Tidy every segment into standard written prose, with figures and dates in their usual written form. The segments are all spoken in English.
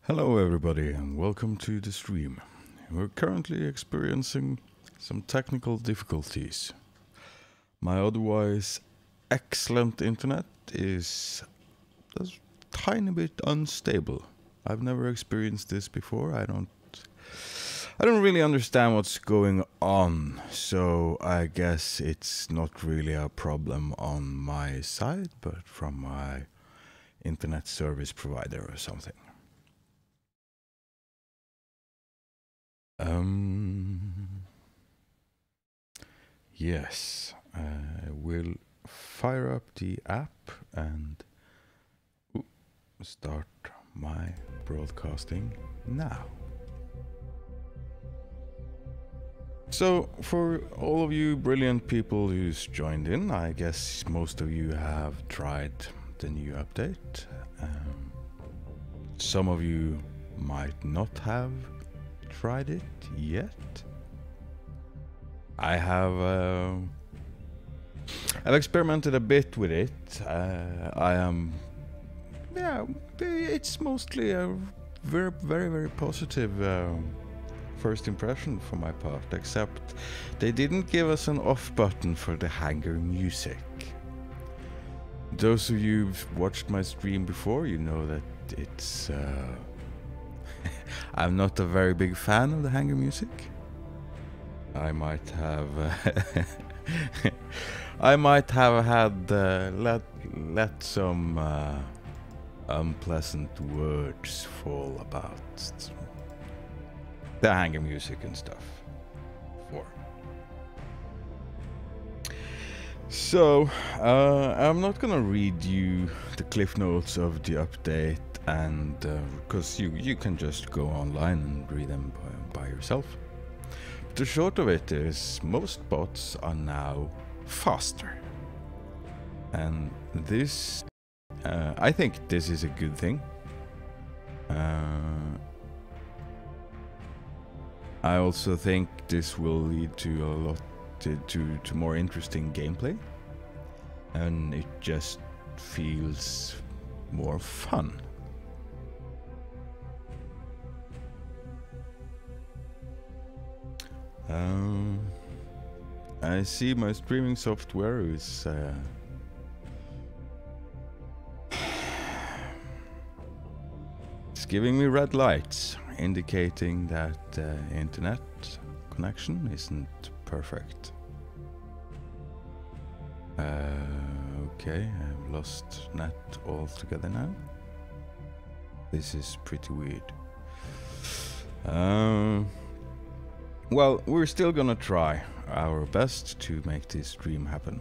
Hello everybody and welcome to the stream. We're currently experiencing some technical difficulties. My otherwise excellent internet is a tiny bit unstable. I've never experienced this before. I don't really understand what's going on, so I guess it's not really a problem on my side, but from my internet service provider or something. Yes, I will fire up the app and start my broadcasting now. So, for all of you brilliant people who's joined in, I guess most of you have tried the new update. Some of you might not have tried it yet. I have I've experimented a bit with it. It's mostly a very positive first impression for my part, except they didn't give us an off button for the hangar music. Those of you who've watched my stream before, you know that it's I'm not a very big fan of the hangar music. I might have had let some unpleasant words fall about the hangar music and stuff before. So I'm not gonna read you the cliff notes of the update, and because you can just go online and read them by yourself. The short of it is most bots are now faster, and this I think this is a good thing. I also think this will lead to a lot to more interesting gameplay, and it just feels more fun. I see my streaming software is it's giving me red lights, indicating that internet connection isn't perfect. Okay, I've lost net altogether now. This is pretty weird. Well, we're still gonna try our best to make this stream happen.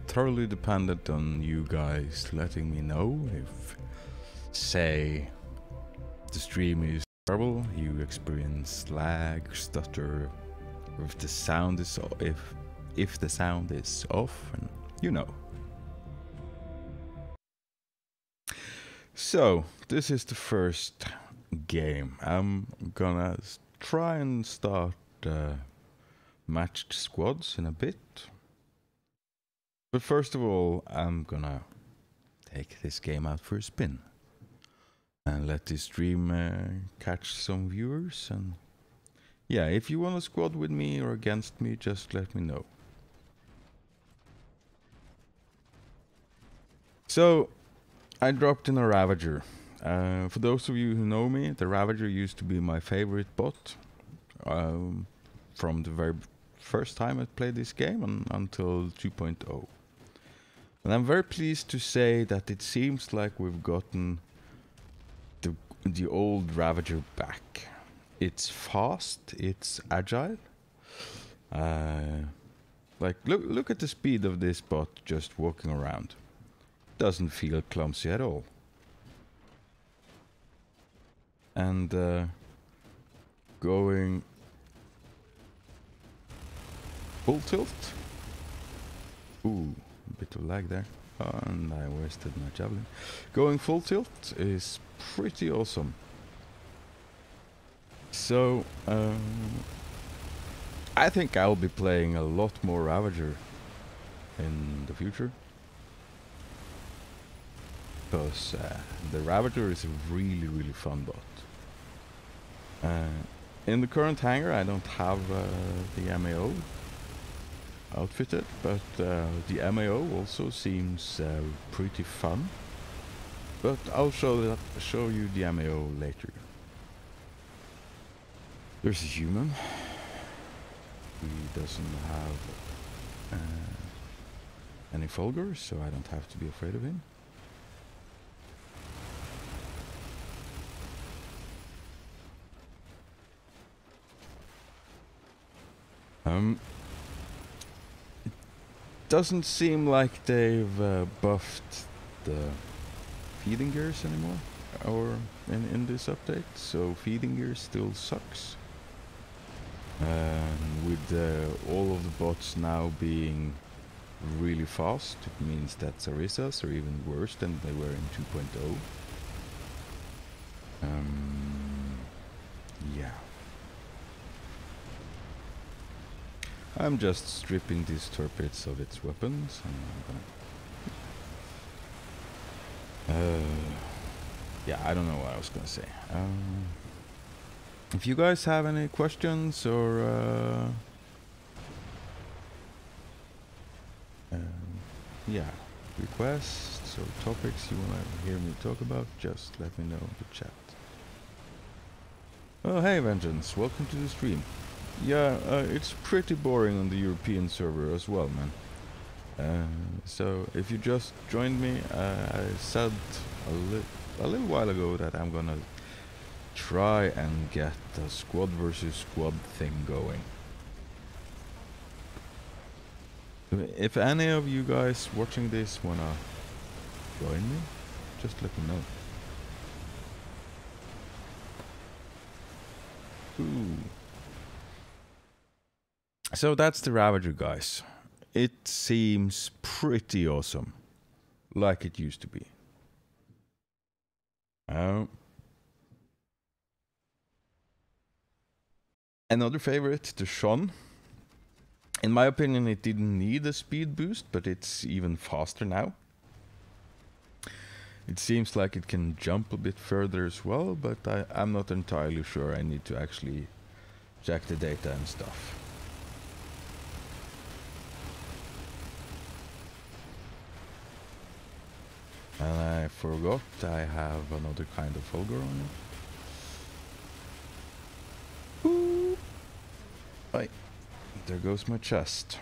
Thoroughly dependent on you guys letting me know if, say, the stream is terrible, you experience lag, stutter, or if the sound is if the sound is off, and you know. So this is the first game. I'm gonna try and start matched squads in a bit, but first of all I'm gonna take this game out for a spin and let this stream catch some viewers. And yeah, if you want to squad with me or against me, just let me know. So I dropped in a Ravager. For those of you who know me, the Ravager used to be my favorite bot from the very first time I played this game until 2.0. And I'm very pleased to say that it seems like we've gotten the old Ravager back. It's fast, it's agile. Like look at the speed of this bot just walking around. Doesn't feel clumsy at all. And going full tilt. Ooh, a bit of lag there. And I wasted my javelin. Going full tilt is pretty awesome. So I think I'll be playing a lot more Ravager in the future. because the Ravager is a really, really fun bot. In the current hangar, I don't have the MAO outfitted, but the MAO also seems pretty fun. But I'll show you the MAO later. There's a human. He doesn't have any Fulgurs, so I don't have to be afraid of him. It doesn't seem like they've buffed the feeding gears anymore, or in this update, so feeding gear still sucks. With all of the bots now being really fast, it means that Sarisas are even worse than they were in 2.0. Yeah. I'm just stripping these torpedoes of its weapons, and I'm gonna... yeah, I don't know what I was gonna say. If you guys have any questions or yeah, requests or topics you want to hear me talk about, just let me know in the chat. Oh, hey Vengeance, welcome to the stream. Yeah, it's pretty boring on the European server as well, man. So if you just joined me, I said a little while ago that I'm gonna try and get the squad versus squad thing going. If any of you guys watching this wanna join me, just let me know. Ooh. So that's the Ravager, guys. It seems pretty awesome, like it used to be. Another favorite, the Shon. In my opinion, it didn't need a speed boost, but it's even faster now. It seems like it can jump a bit further as well, but I'm not entirely sure. I need to actually check the data and stuff. And I forgot I have another kind of Fulgur on it. Ooh. Right. There goes my chest.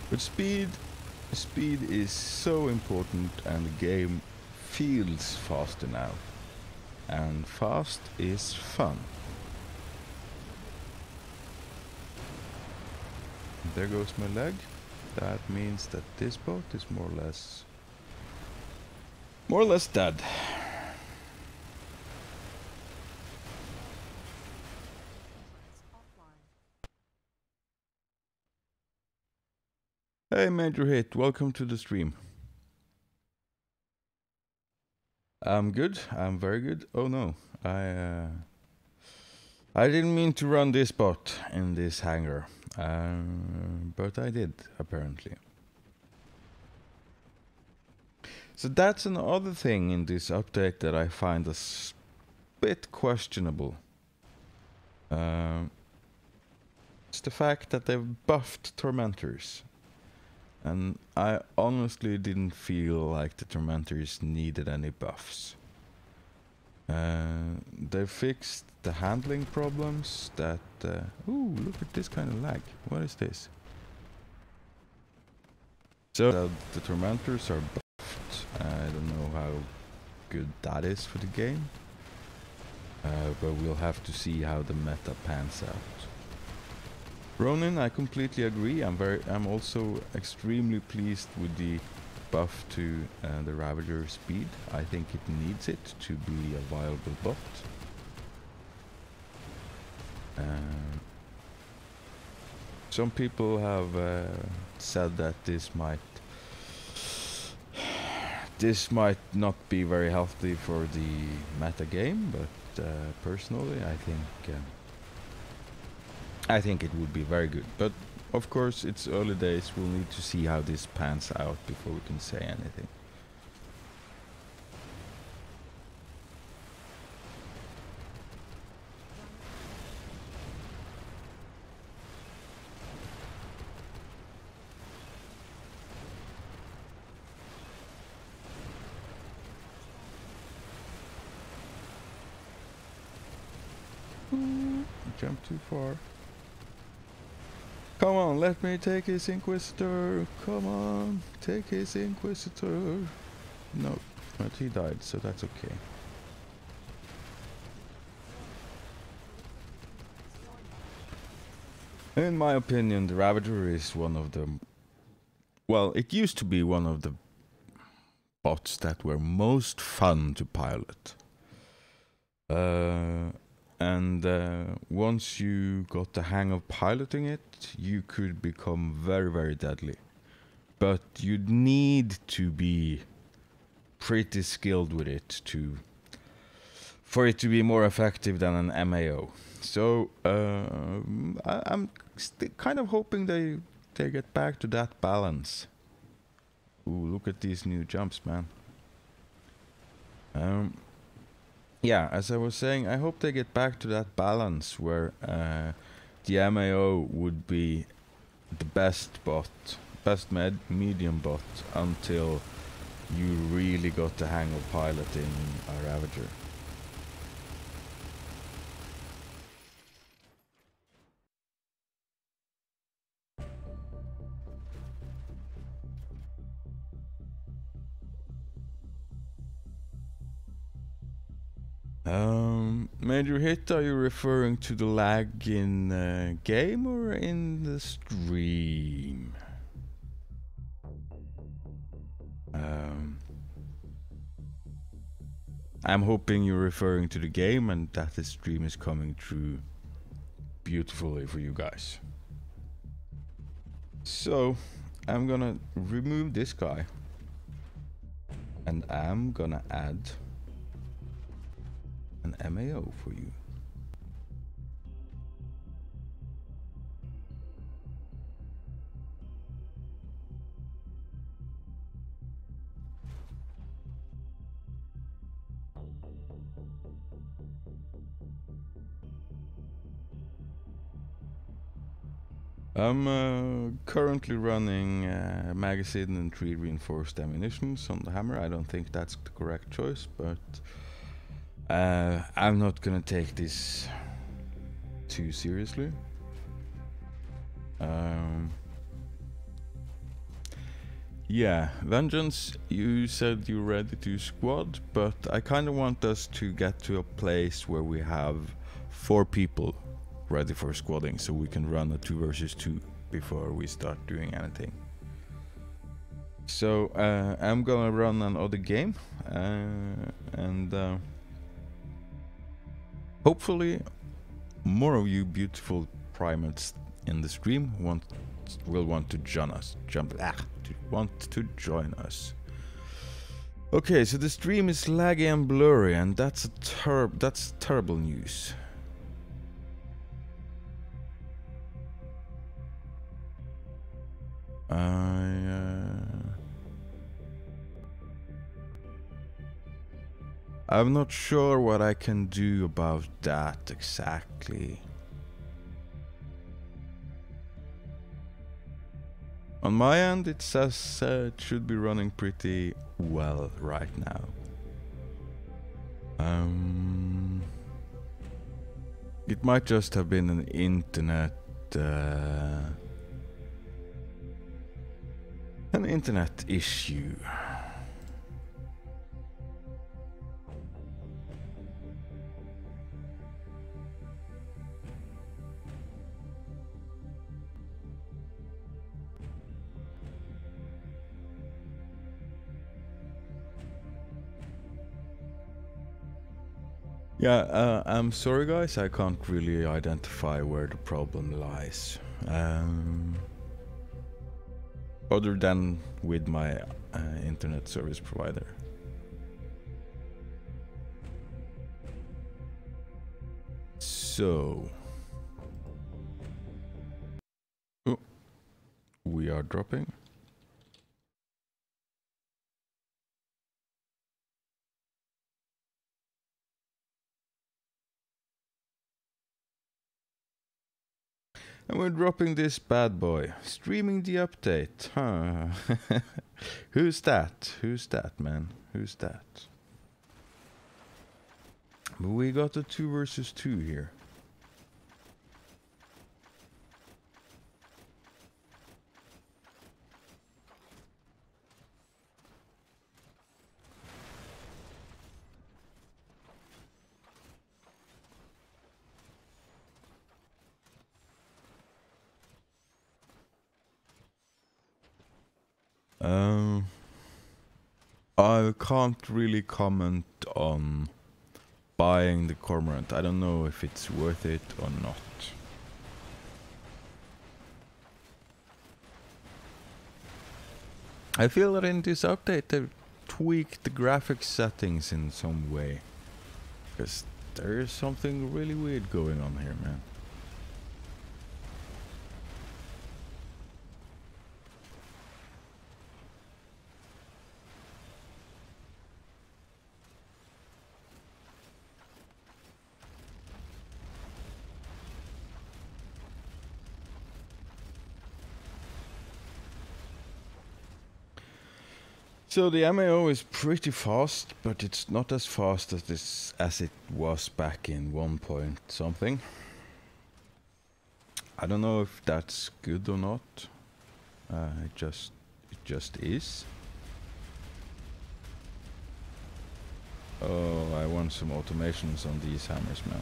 But speed is so important, and the game feels faster now. And fast is fun. There goes my leg. That means that this boat is more or less dead. Hey Major Hit, welcome to the stream. I'm good, I'm very good. Oh no, I didn't mean to run this bot in this hangar. But I did, apparently. So that's another thing in this update that I find a bit questionable. It's the fact that they've buffed Tormentors. And I honestly didn't feel like the Tormentors needed any buffs. They fixed the handling problems that... ooh, look at this kind of lag. What is this? So the Tormentors are buffed. I don't know how good that is for the game. But we'll have to see how the meta pans out. Ronin, I completely agree. I'm also extremely pleased with the buff to the Ravager speed. I think it needs it to be a viable bot. Some people have said that this might not be very healthy for the meta game, but personally I think it would be very good. But of course, it's early days. We'll need to see how this pans out before we can say anything. Jump too far. Come on, let me take his Inquisitor. Come on, take his Inquisitor. No, but he died, so that's okay. In my opinion, the Ravager is one of the... Well, it used to be one of the bots that were most fun to pilot. And once you got the hang of piloting it, you could become very, very deadly. But you'd need to be pretty skilled with it for it to be more effective than an MAO. So I'm kind of hoping they get back to that balance. Ooh, look at these new jumps, man. Yeah, as I was saying, I hope they get back to that balance where the MAO would be the best bot, medium bot, until you really got the hang of piloting a Ravager. Major hit, are you referring to the lag in game or in the stream? I'm hoping you're referring to the game and that the stream is coming through beautifully for you guys. So, I'm gonna remove this guy and I'm gonna add an MAO for you. I'm currently running magazine and 3 reinforced ammunitions on the hammer. I don't think that's the correct choice, but I'm not gonna take this too seriously. Yeah, Vengeance, you said you're ready to squad, but I kind of want us to get to a place where we have 4 people ready for squadding, so we can run a 2 versus 2 before we start doing anything. So I'm gonna run another game, and hopefully more of you beautiful primates in the stream will want to join us. Want to join us. Okay, so the stream is laggy and blurry, and that's terrible news. I'm not sure what I can do about that exactly. On my end, it says it should be running pretty well right now. It might just have been an internet issue. Yeah, I'm sorry guys, I can't really identify where the problem lies. Other than with my internet service provider. So... are dropping. And we're dropping this bad boy. Streaming the update. Huh. Who's that? Who's that, man? Who's that? But we got a 2 versus 2 here. I can't really comment on buying the Cormorant. I don't know if it's worth it or not. I feel that in this update they've tweaked the graphics settings in some way. Because there is something really weird going on here, man. So the MAO is pretty fast, but it's not as fast as it was back in 1 point something. I don't know if that's good or not. It just is. Oh, I want some automations on these hammers, man.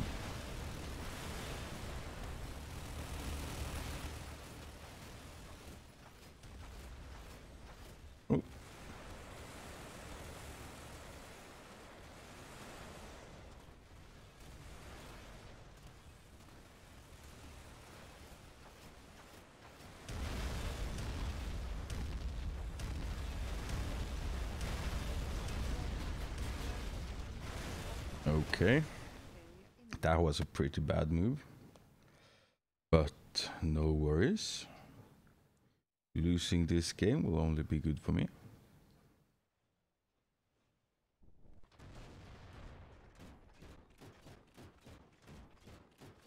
Okay, that was a pretty bad move, but no worries. Losing this game will only be good for me.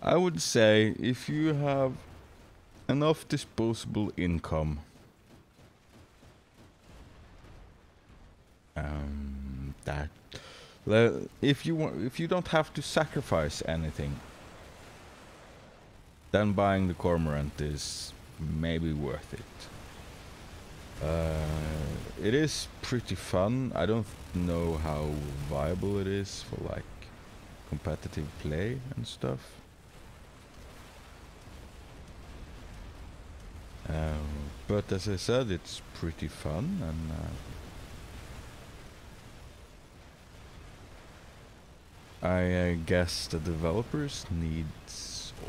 I would say if you have enough disposable income, if you don't have to sacrifice anything, then buying the Cormorant is maybe worth it. It is pretty fun. I don't know how viable it is for like competitive play and stuff. But as I said, it's pretty fun, and I guess the developers need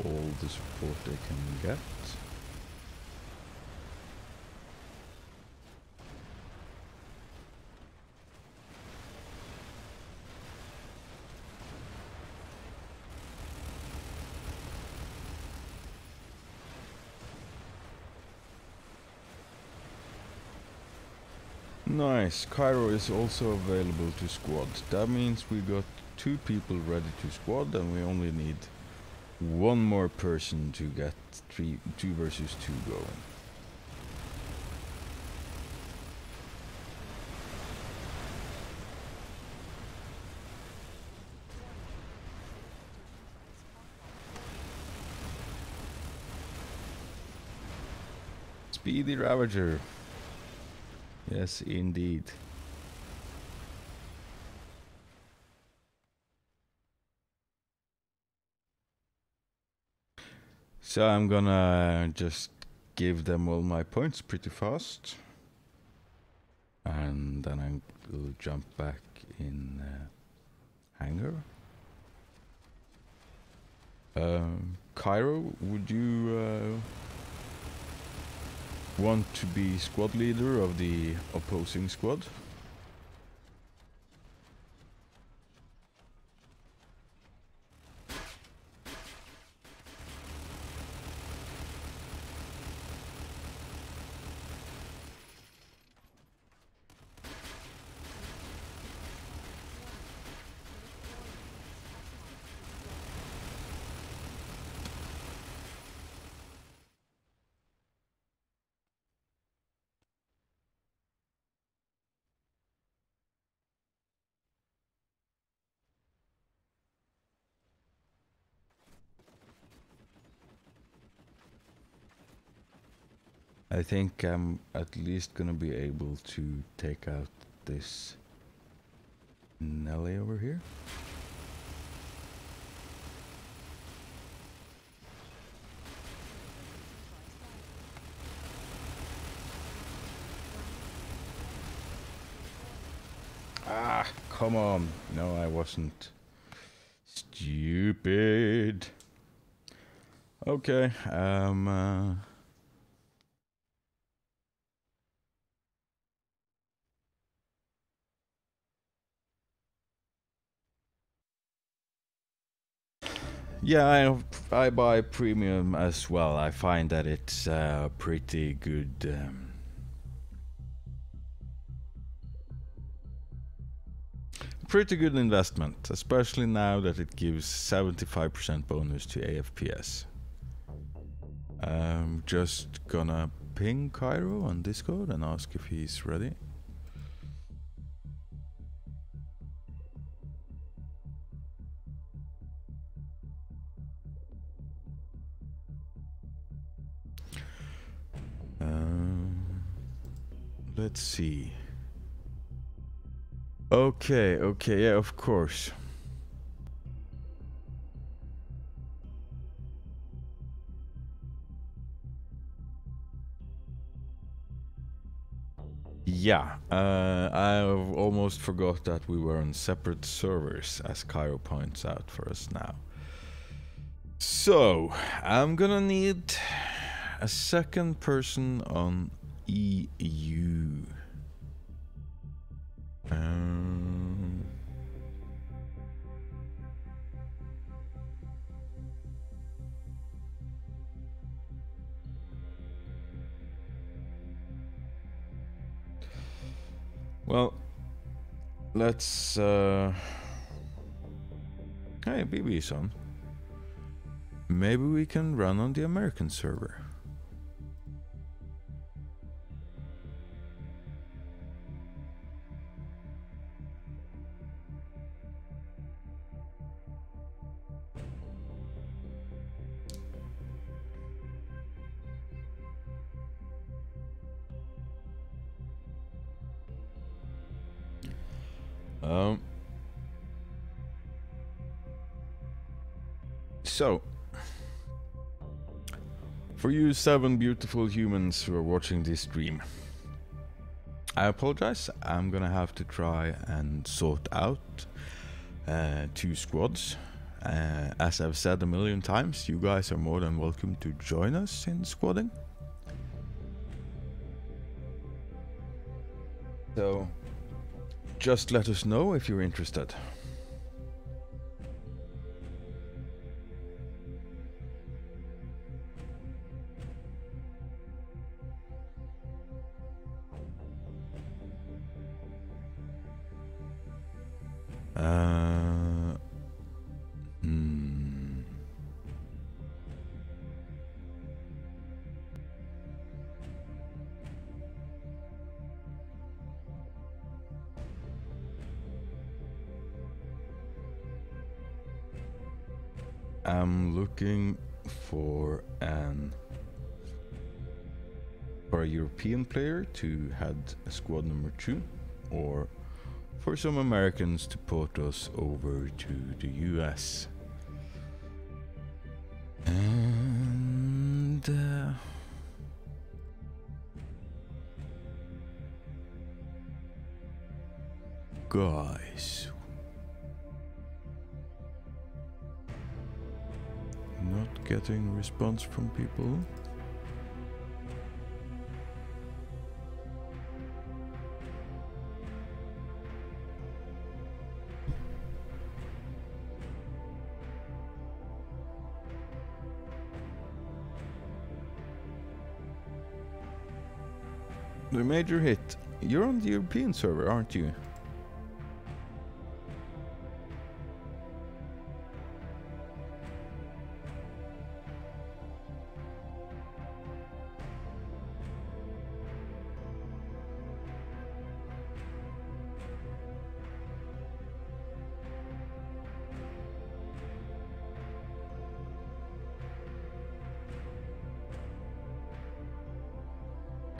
all the support they can get. Nice, Cairo is also available to squad. That means we got 2 people ready to squad, and we only need 1 more person to get 2 versus 2 going. Speedy Ravager. Yes, indeed. So I'm gonna just give them all my points pretty fast, and then I will jump back in hangar. Cairo, would you want to be squad leader of the opposing squad? I think I'm at least gonna be able to take out this Nelly over here. Ah, come on. No, I wasn't. Stupid. Okay, yeah, I buy premium as well. I find that it's pretty good. Pretty good investment, especially now that it gives 75% bonus to AFPS. I'm just gonna ping Cairo on Discord and ask if he's ready. Let's see. Okay, yeah, of course. Yeah, I almost forgot that we were on separate servers, as Cairo points out for us now. So, I'm gonna need a second person on EU. Well, let's hey, BB-san. Maybe we can run on the American server. So, for you 7 beautiful humans who are watching this stream, I apologize. I'm gonna have to try and sort out 2 squads. As I've said a million times, you guys are more than welcome to join us in squadding. So, just let us know if you're interested. I'm looking for a European player to head squad number 2, or for some Americans to port us over to the US. And guys, not getting response from people. The major hit. You're on the European server, aren't you?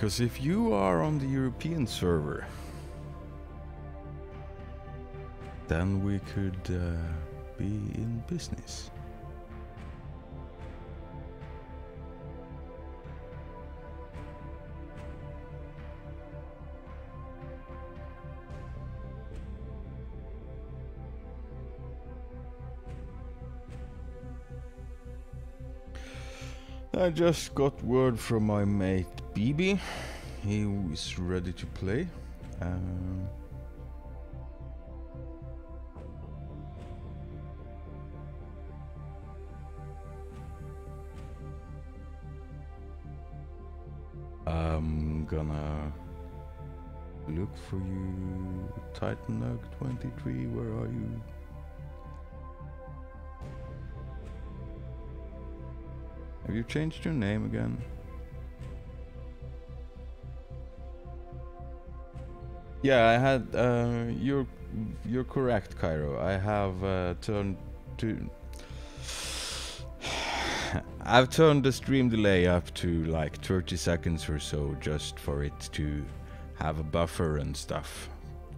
Because if you are on the European server, then we could be in business. I just got word from my mate BB. He is ready to play. I'm gonna look for you, Titanug 23. Where are you? Have you changed your name again? Yeah, I had. You're correct, Cairo. I have turned to. I've turned the stream delay up to like 30 seconds or so, just for it to have a buffer and stuff.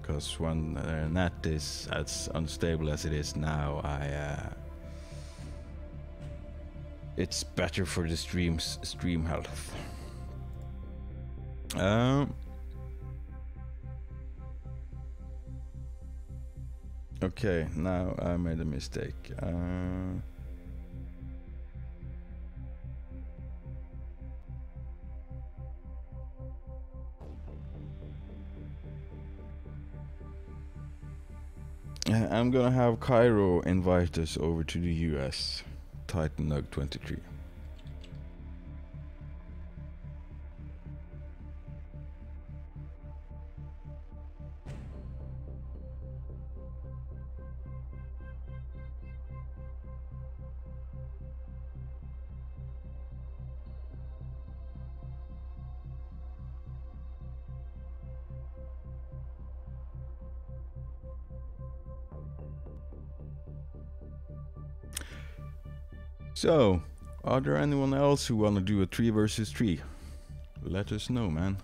Because when net is as unstable as it is now, it's better for the stream health. Okay, now I made a mistake. I'm gonna have Cairo invite us over to the US. Titanug 23. So, are there anyone else who wanna do a 3 versus 3? Let us know, man.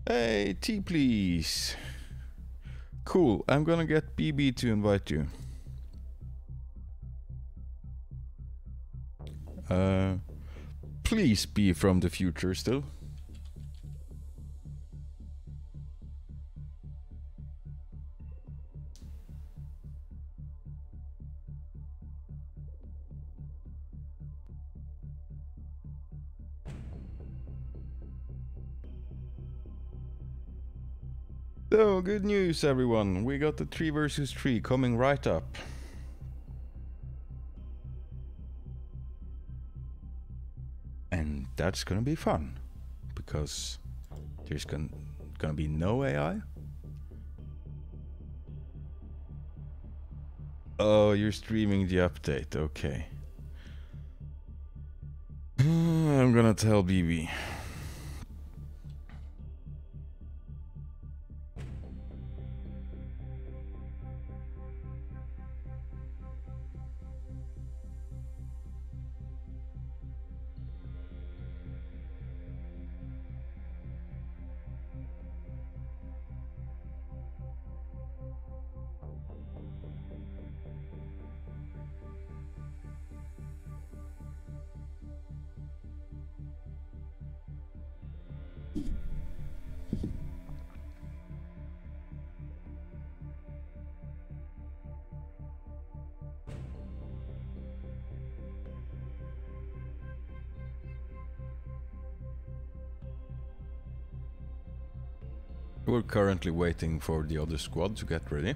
Hey, T please. Cool, I'm gonna get BB to invite you. Please be from the future still. So, good news everyone, we got the 3 versus 3 coming right up. And that's gonna be fun, because there's gonna be no AI. Oh, you're streaming the update, okay. I'm gonna tell BB. We're currently waiting for the other squad to get ready.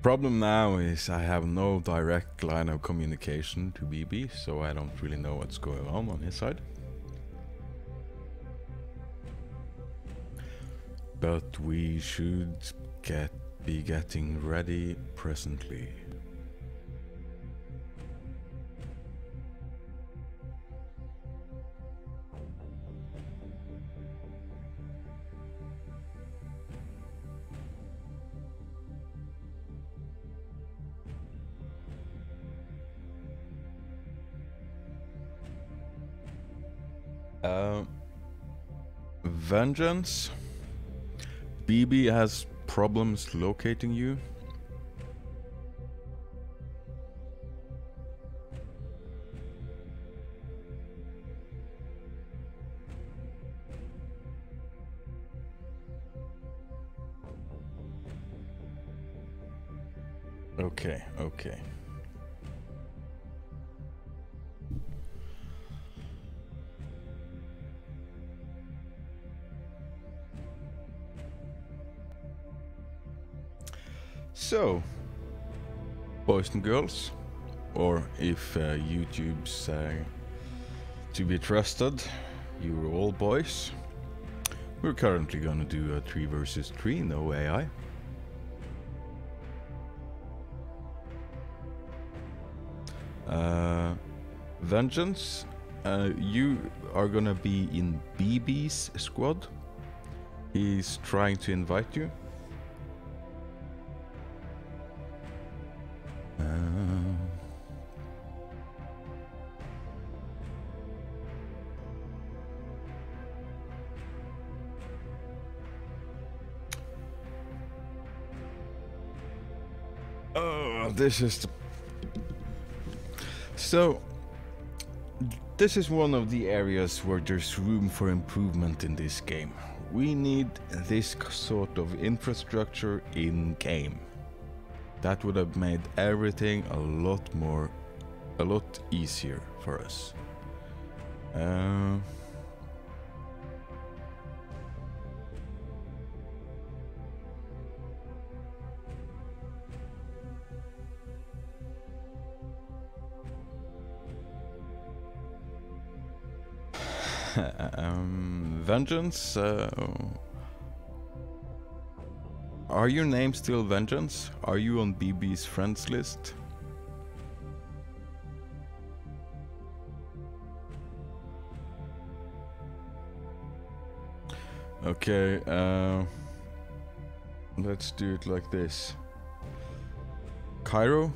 Problem now is I have no direct line of communication to BB, so I don't really know what's going on his side. but we should be getting ready presently. Vengeance. BB has problems locating you. Okay, okay. So, boys and girls, or if YouTube's to be trusted, you're all boys. We're currently gonna do a 3 versus 3, no AI. Vengeance, you are gonna be in BB's squad. He's trying to invite you. Oh, this is the... So, this is one of the areas where there's room for improvement in this game. We need this sort of infrastructure in game. That would have made everything a lot easier for us. Vengeance, are your name still Vengeance? Are you on BB's friends list? Okay, let's do it like this. Cairo,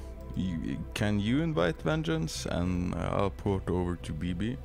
can you invite Vengeance and I'll port over to BB?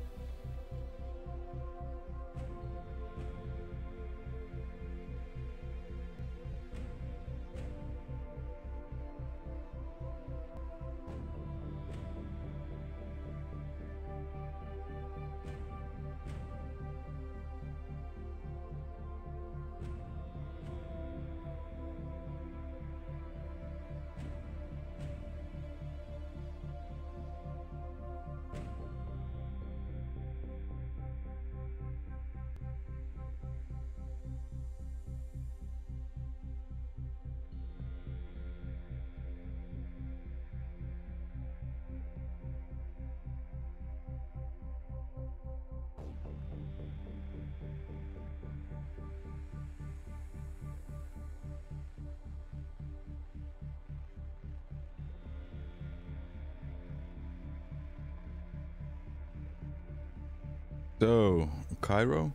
So, Cairo?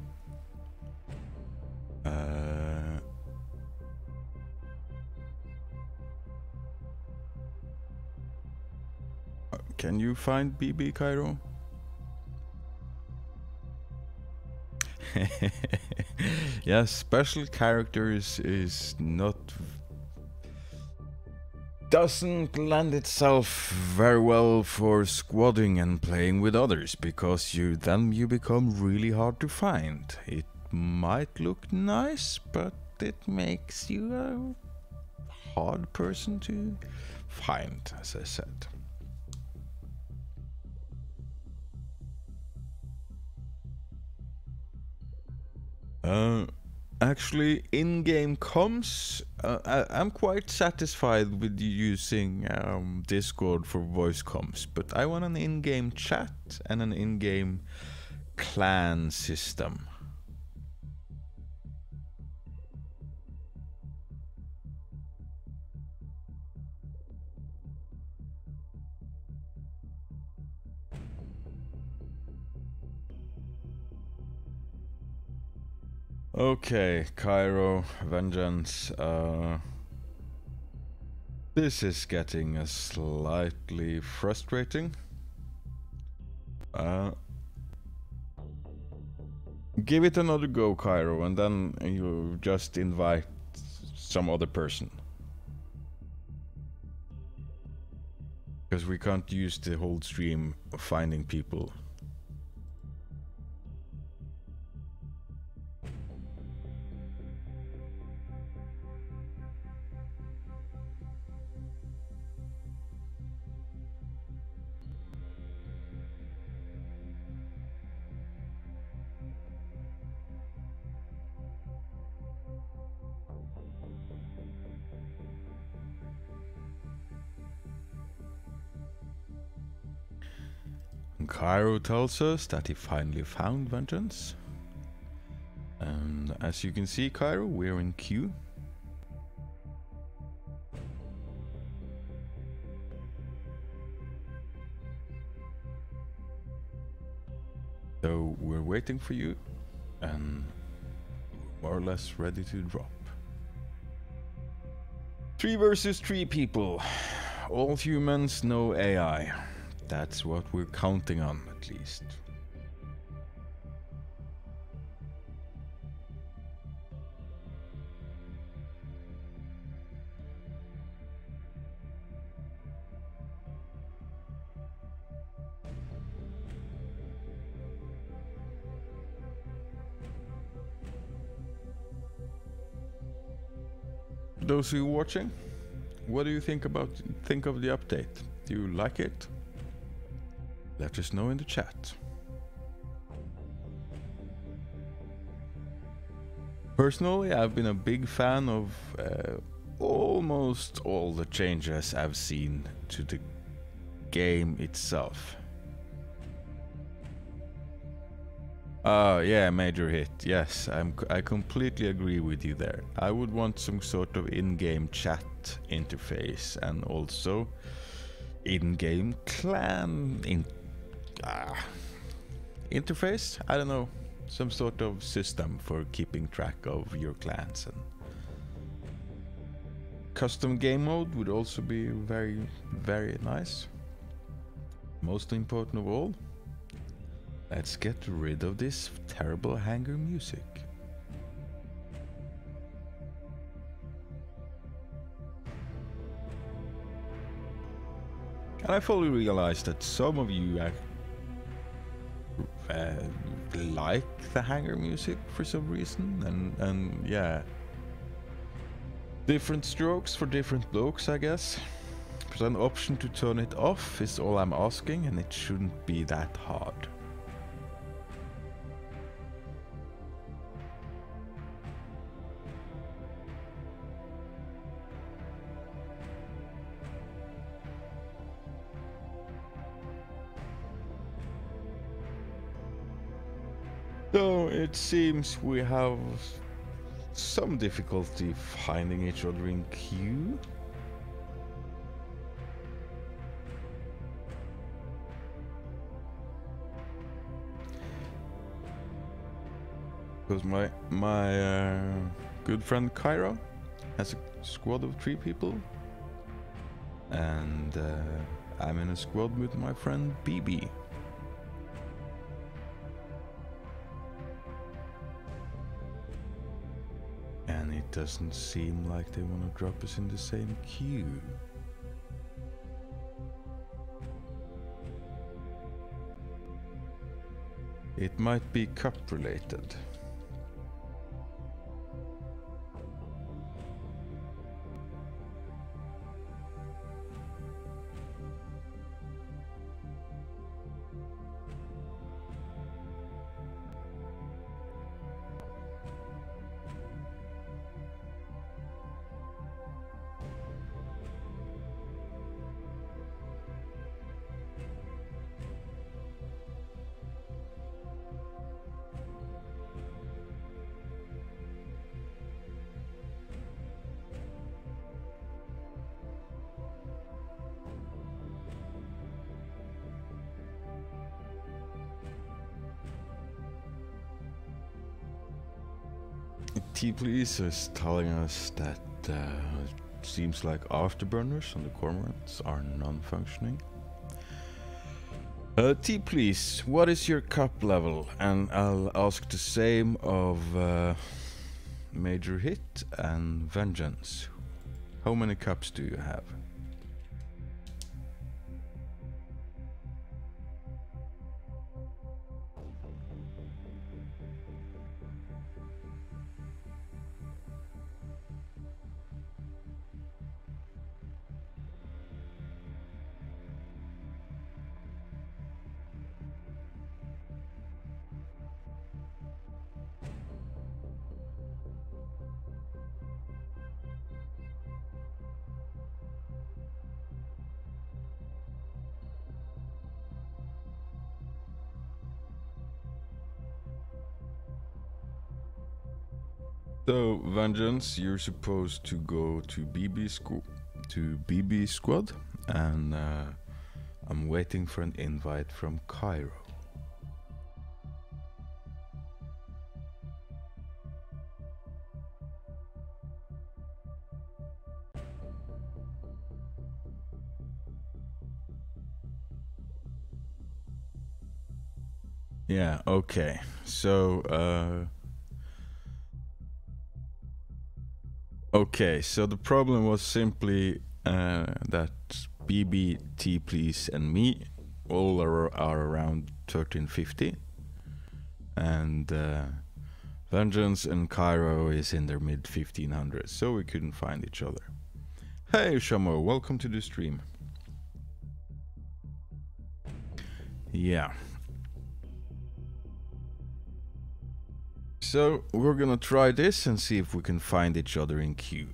Can you find BB, Cairo? Yeah, special characters is not... doesn't lend itself very well for squadding and playing with others, because then you become really hard to find. It might look nice, but it makes you a hard person to find, as I said. Actually, in-game comms, I'm quite satisfied with using Discord for voice comms, but I want an in-game chat and an in-game clan system. Okay, Cairo, Vengeance. This is getting a slightly frustrating. Give it another go, Cairo, and then you just invite some other person. Because we can't use the whole stream of finding people. Cairo tells us that he finally found Vengeance. And as you can see, Cairo, we're in queue. So we're waiting for you, and more or less ready to drop. 3 versus 3 people. All humans, no AI. That's what we're counting on, at least. Those who are watching, what do you think of the update? Do you like it? Let us know in the chat. Personally, I've been a big fan of almost all the changes I've seen to the game itself. Yeah, major hit. Yes, I completely agree with you there. I would want some sort of in-game chat interface and also in-game clan interface. I don't know, some sort of system for keeping track of your clans, and custom game mode would also be very, very nice. Most important of all, let's get rid of this terrible hanger music. And I fully realize that some of you like the hanger music for some reason, and yeah, different strokes for different blokes, I guess. But an option to turn it off is all I'm asking, and it shouldn't be that hard. So it seems we have some difficulty finding each other in queue. Because my good friend Cairo has a squad of 3 people, and I'm in a squad with my friend BB. And it doesn't seem like they want to drop us in the same queue. It might be cup related. T-Please is telling us that it seems like afterburners on the cormorants are non-functioning. T-Please, what is your cup level? And I'll ask the same of Major Hit and Vengeance. How many cups do you have? So, Vengeance, you're supposed to go to BB Squad, and I'm waiting for an invite from Cairo. Yeah, okay. So, okay, so the problem was simply that BB, T-Please, and me all are around 1350, and Vengeance and Cairo is in their mid 1500s, so we couldn't find each other. Hey Shamo, welcome to the stream. Yeah. So we're gonna try this and see if we can find each other in queue.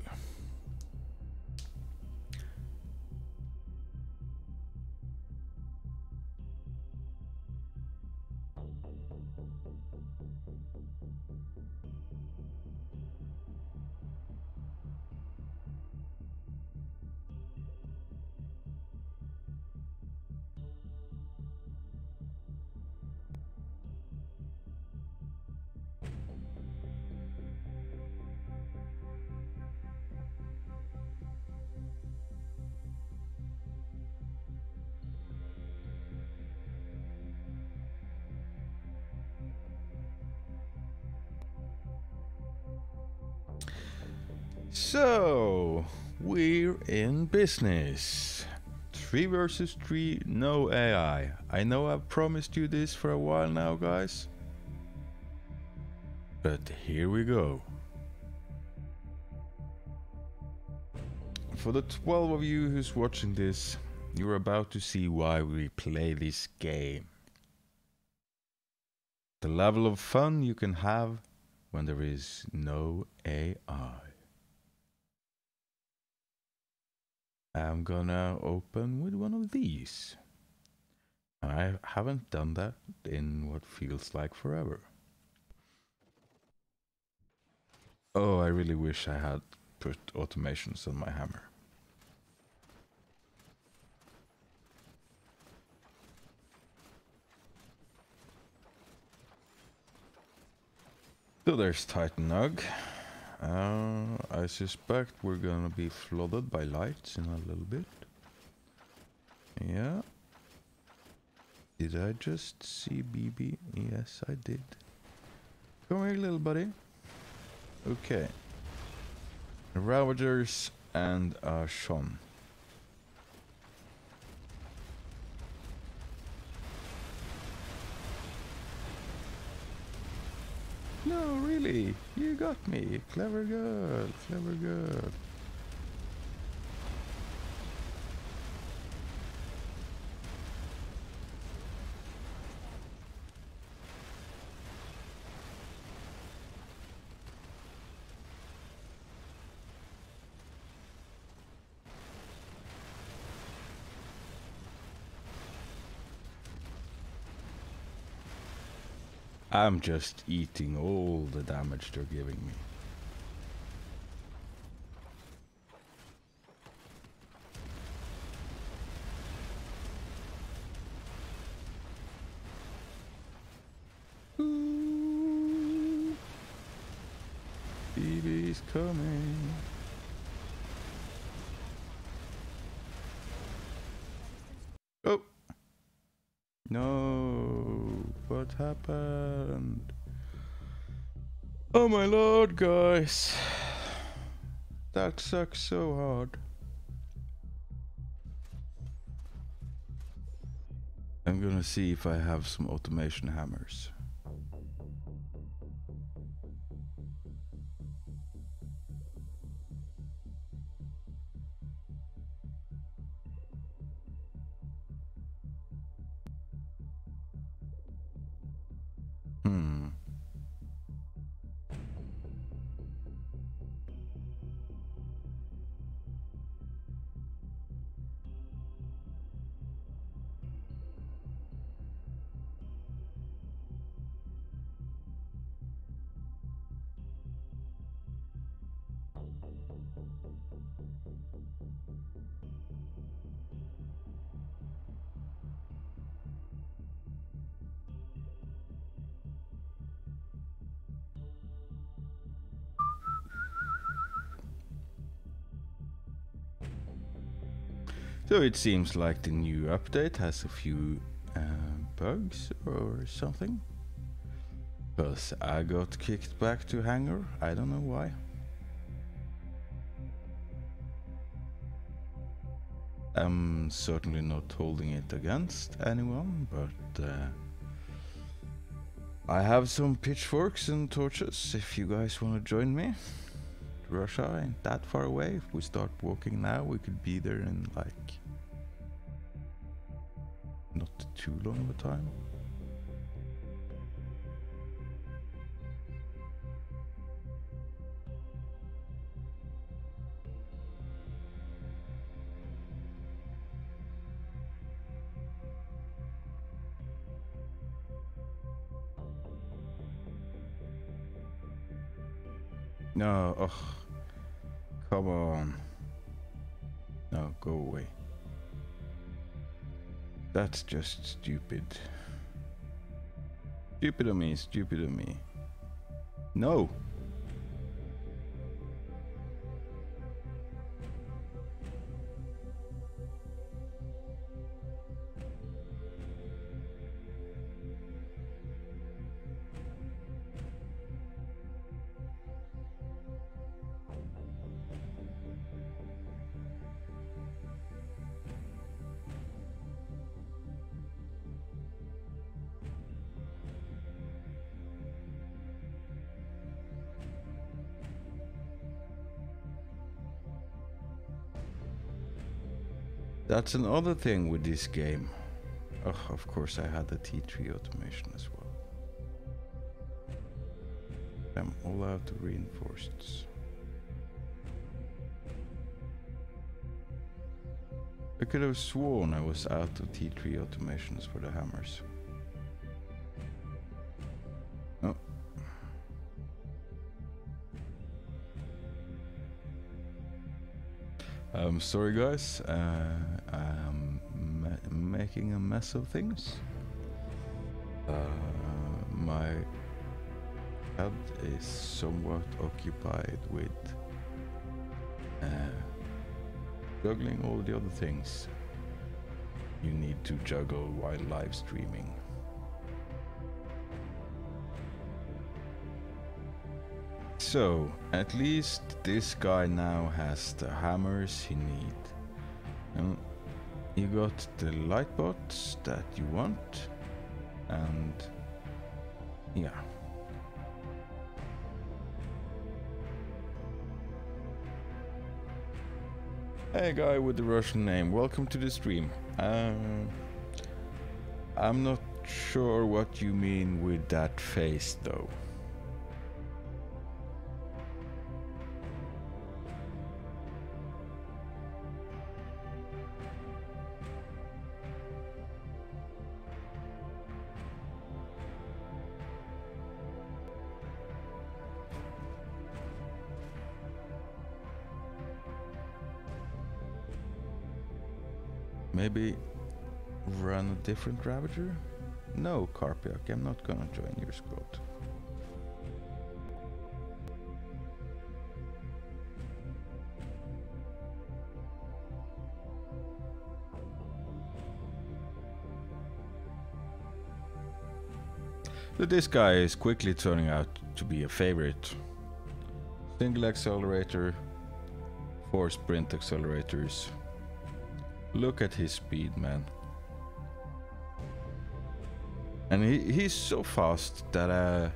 So, we're in business. 3 versus 3, no AI. I know I've promised you this for a while now, guys. But here we go. For the 12 of you who's watching this, you're about to see why we play this game. The level of fun you can have when there is no AI. I'm gonna open with one of these. I haven't done that in what feels like forever. Oh, I really wish I had put automations on my hammer. So there's Titan Nug. I suspect we're gonna be flooded by lights in a little bit. Yeah. Did I just see BB? Yes, I did. Come here, little buddy. Okay. Ravagers and Sean. No, really, you got me. Clever girl, clever girl. I'm just eating all the damage they're giving me. Ooh. He's coming. Oh! No! What happened? Oh my lord, guys! That sucks so hard. I'm gonna see if I have some automation hammers. So it seems like the new update has a few bugs or something. Because I got kicked back to hangar, I don't know why. I'm certainly not holding it against anyone, but I have some pitchforks and torches if you guys want to join me. Russia ain't that far away. If we start walking now, we could be there in like not too long of a time. No, ugh. Come on. No, go away. That's just stupid. Stupid of me, stupid of me. No! That's another thing with this game. Oh, of course I had the T3 automation as well. I'm all out of reinforceds. I could have sworn I was out of T3 automations for the hammers. Oh. I'm sorry guys, I'm making a mess of things. My head is somewhat occupied with juggling all the other things you need to juggle while live streaming. So, at least this guy now has the hammers he needs. And you got the light bots that you want, and yeah. Hey guy with the Russian name, welcome to the stream. I'm not sure what you mean with that face though. Maybe run a different Ravager? No, Karpiak, I'm not gonna join your squad. So this guy is quickly turning out to be a favorite. Single accelerator, 4 sprint accelerators. Look at his speed, man. And he's so fast that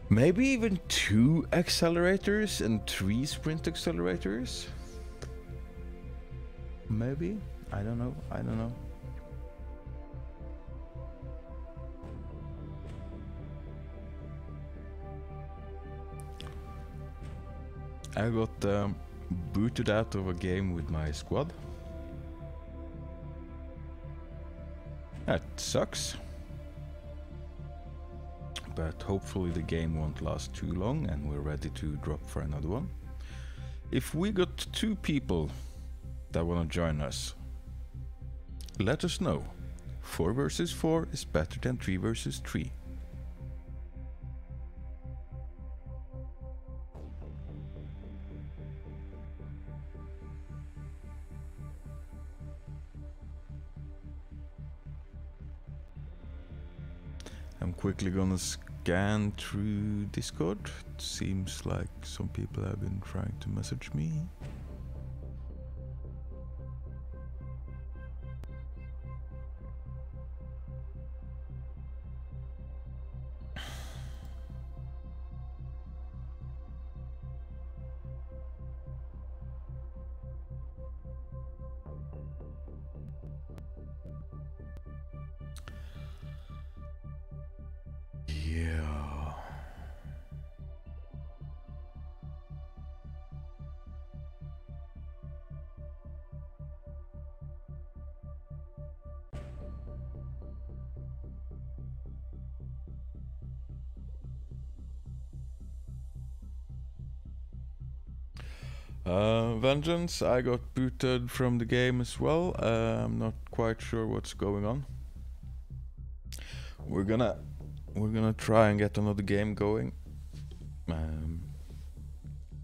maybe even 2 accelerators and 3 sprint accelerators? Maybe? I don't know. I got booted out of a game with my squad. That sucks. But hopefully the game won't last too long and we're ready to drop for another one. If we got 2 people that want to join us, let us know. 4 versus 4 is better than 3 versus 3. I'm quickly gonna scan through Discord. It seems like some people have been trying to message me. Yeah. Vengeance, I got booted from the game as well. I'm not quite sure what's going on. We're gonna try and get another game going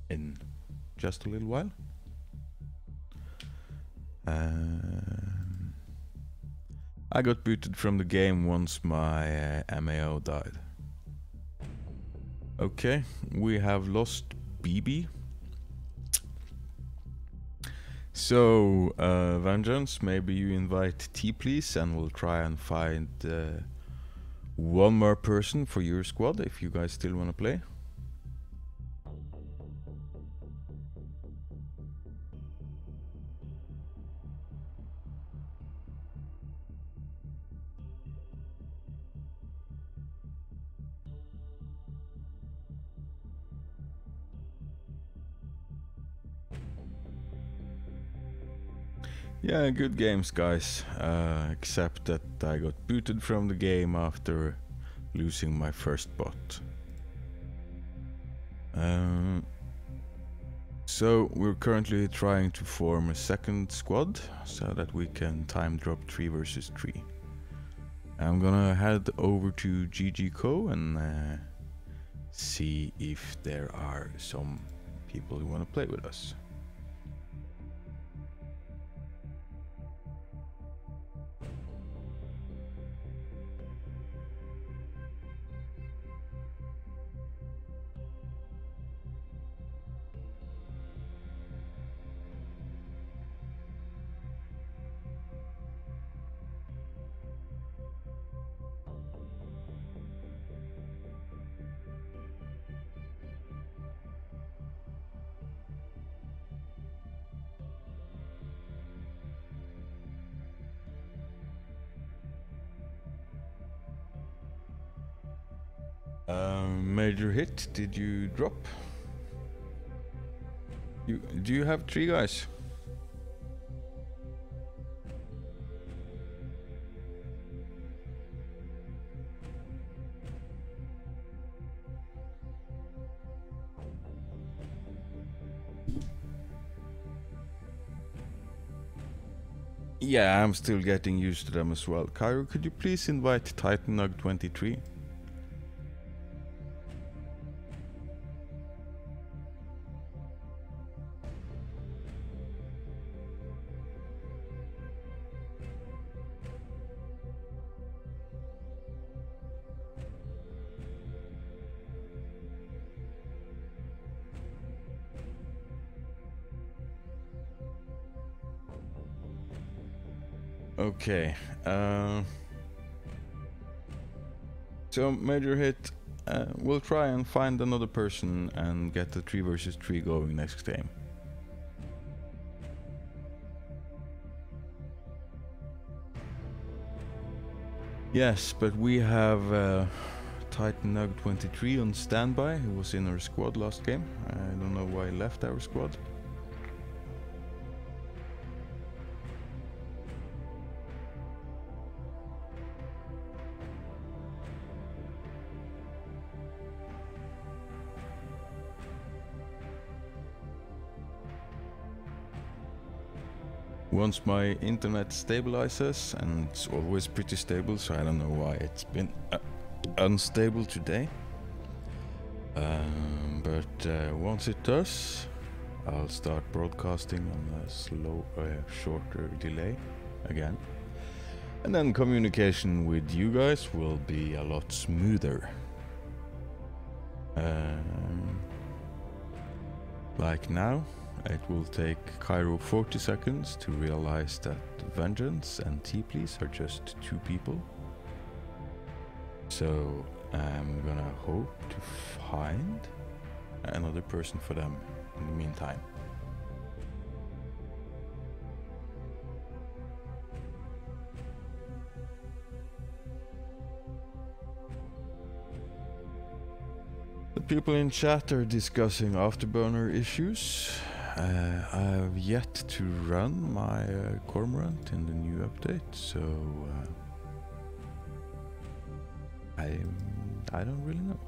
in just a little while. I got booted from the game once my MAO died. Okay, we have lost BB. So, Vengeance, maybe you invite T please, and we'll try and find one more person for your squad if you guys still want to play. Yeah, good games, guys. Except that I got booted from the game after losing my first bot. So we're currently trying to form a second squad so that we can time drop 3 versus 3. I'm gonna head over to GGCo and see if there are some people who want to play with us. Major hit, did you drop? Do you have 3 guys? Yeah, I'm still getting used to them as well. Cairo, could you please invite TitanUg23? Okay. So major hit. We'll try and find another person and get the 3 versus 3 going next game. Yes, but we have Titan Nug 23 on standby, who was in our squad last game. I don't know why he left our squad. Once my internet stabilizes, and it's always pretty stable, so I don't know why it's been unstable today. But once it does, I'll start broadcasting on a shorter delay again. And then communication with you guys will be a lot smoother. Like now, it will take Cairo 40 seconds to realize that Vengeance and T-Please are just 2 people. So I'm gonna hope to find another person for them in the meantime. The people in chat are discussing Afterburner issues. I have yet to run my Cormorant in the new update, so I don't really know.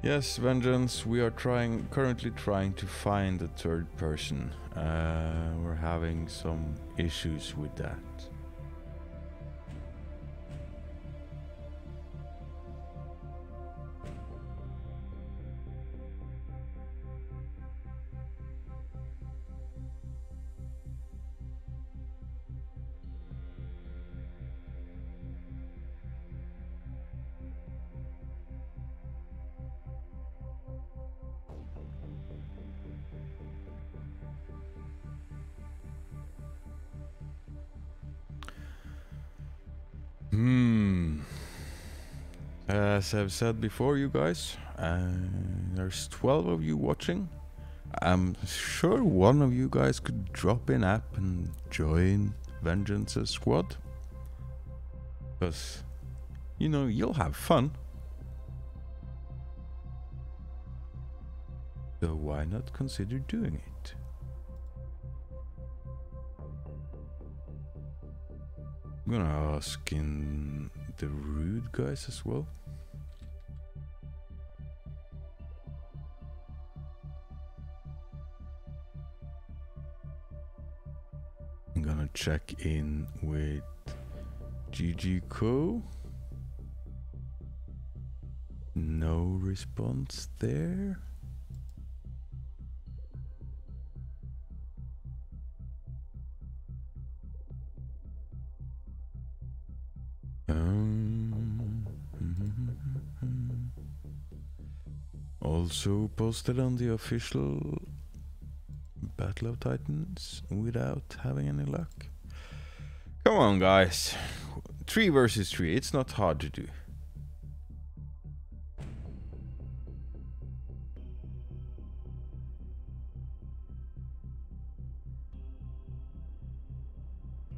Yes, Vengeance, we are currently trying to find a 3rd person. We're having some issues with that. As I've said before, you guys, there's 12 of you watching. I'm sure one of you guys could drop in app and join Vengeance's squad. Because, you know, you'll have fun. So why not consider doing it? I'm gonna ask in the Rude guys as well. I'm gonna check in with GG Co. No response there. Also posted on the official Battle of Titans without having any luck. Come on, guys. 3 versus 3, it's not hard to do.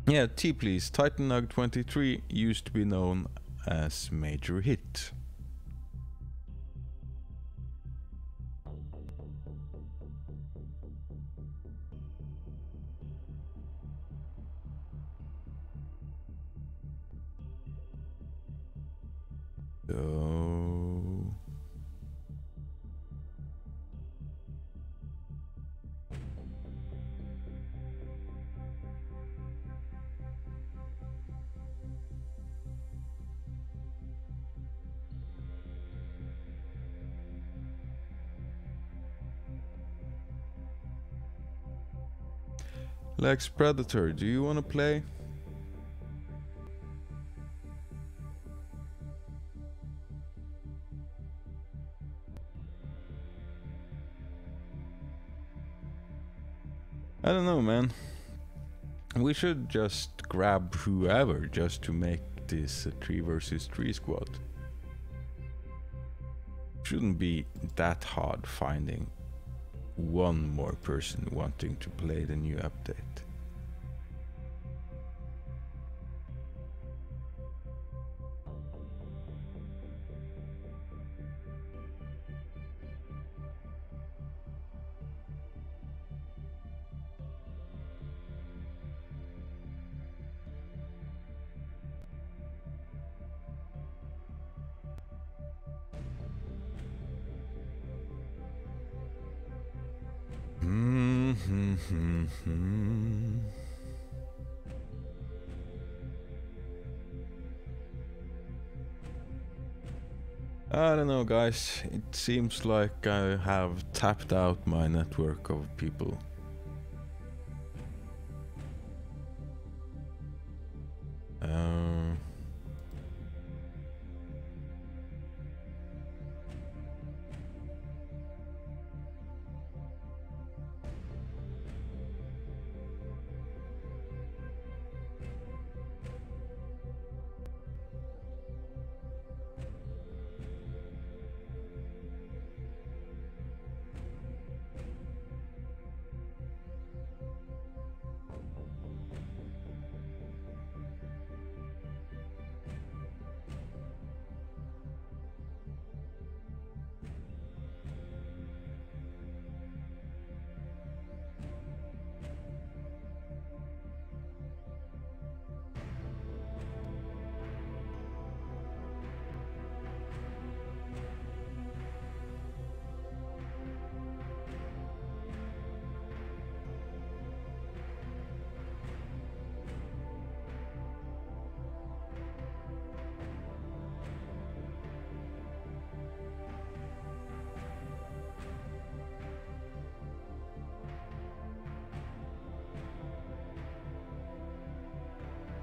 Yeah, T-Please, Titan Nug 23 used to be known as Major Hit. So Lex Predator, do you wanna play? I don't know, man. We should just grab whoever just to make this a 3 versus 3 squad. Shouldn't be that hard finding one more person wanting to play the new update. I don't know, guys. It seems like I have tapped out my network of people.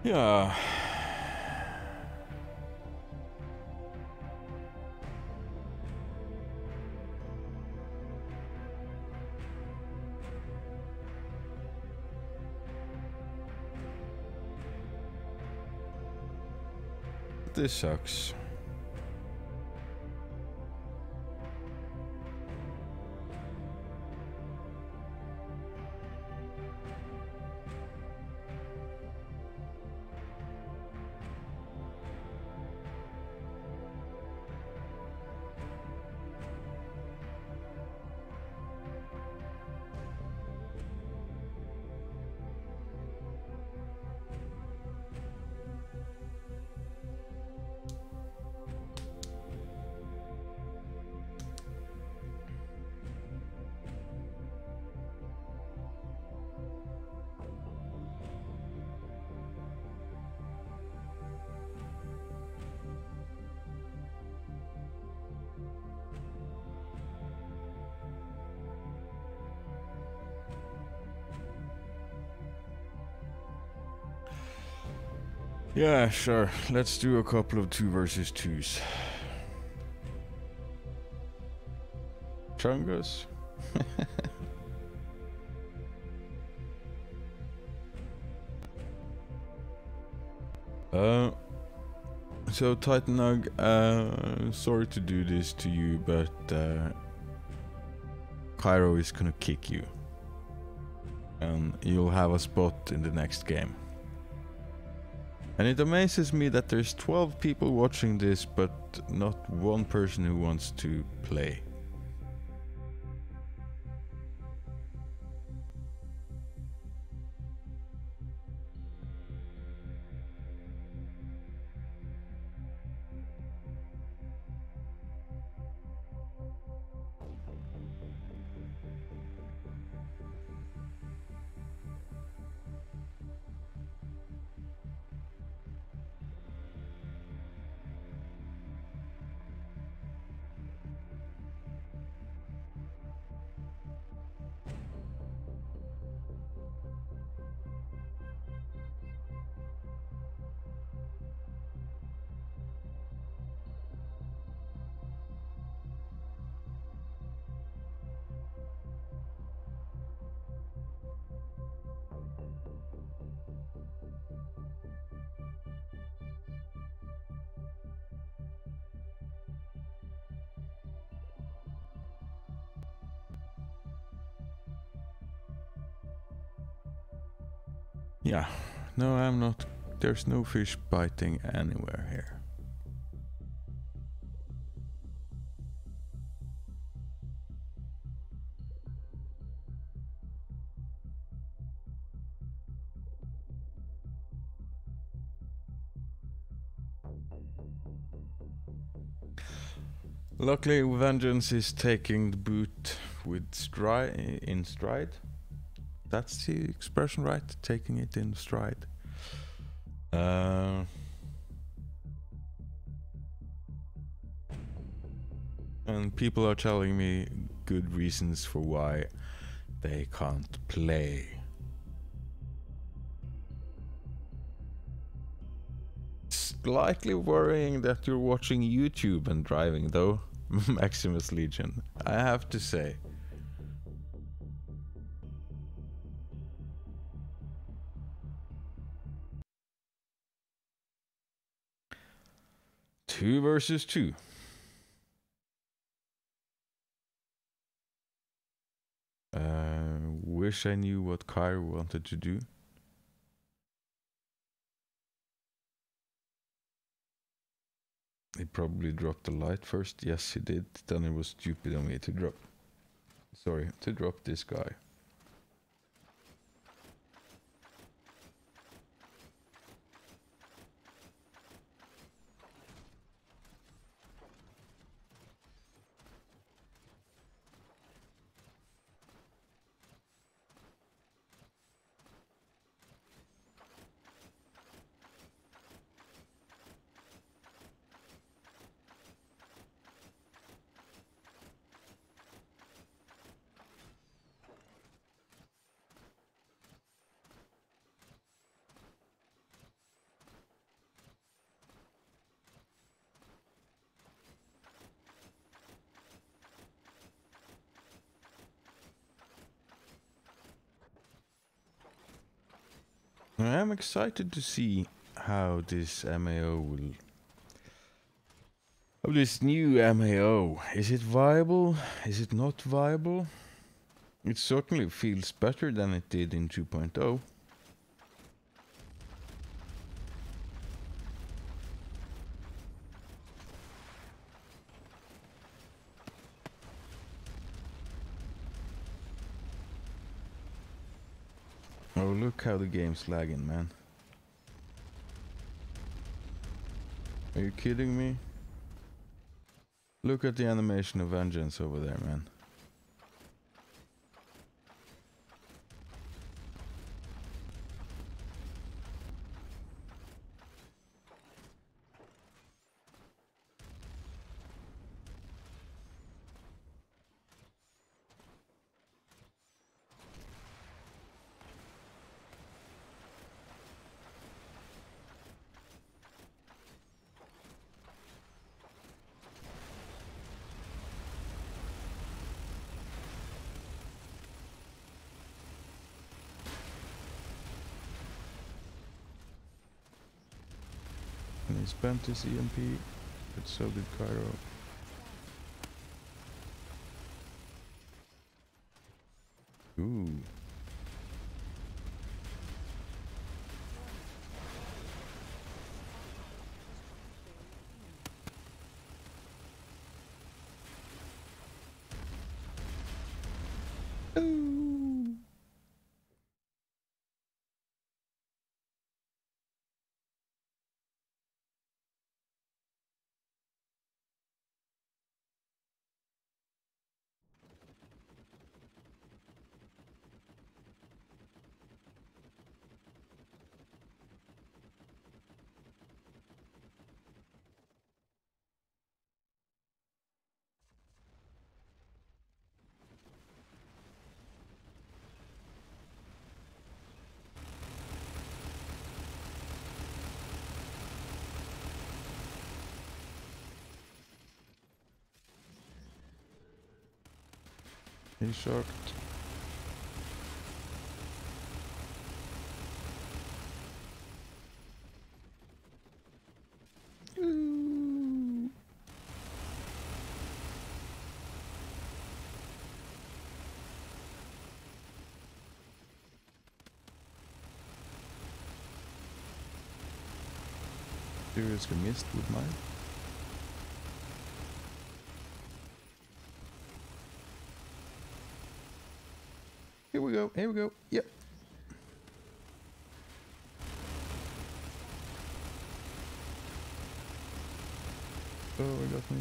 Yeah. This sucks. Yeah, sure. Let's do a couple of 2 versus 2s. Chungus? So Titanug, sorry to do this to you, but Cairo is gonna kick you. And you'll have a spot in the next game. And it amazes me that there's 12 people watching this, but not one person who wants to play. Yeah, no, I'm not. There's no fish biting anywhere here. Luckily, Vengeance is taking the boot with in stride. That's the expression, right? Taking it in stride. And people are telling me good reasons for why they can't play. Slightly worrying that you're watching YouTube and driving though, Maximus Legion, I have to say. Two versus two. Wish I knew what Kyr wanted to do. He probably dropped the light first. Yes, he did. Then it was stupid of me to drop. Sorry, to drop this guy. I am excited to see how this MAO will... Oh, this new MAO. Is it viable? Is it not viable? It certainly feels better than it did in 2.0. Oh, look how the game's lagging, man. Are you kidding me? Look at the animation of Vengeance over there, man. And he spent his EMP, but so did Cairo. Ooh. Ooh. He's shocked. Ooh. seriously missed with mine. Here we go, here we go. Yep. Oh, we got me.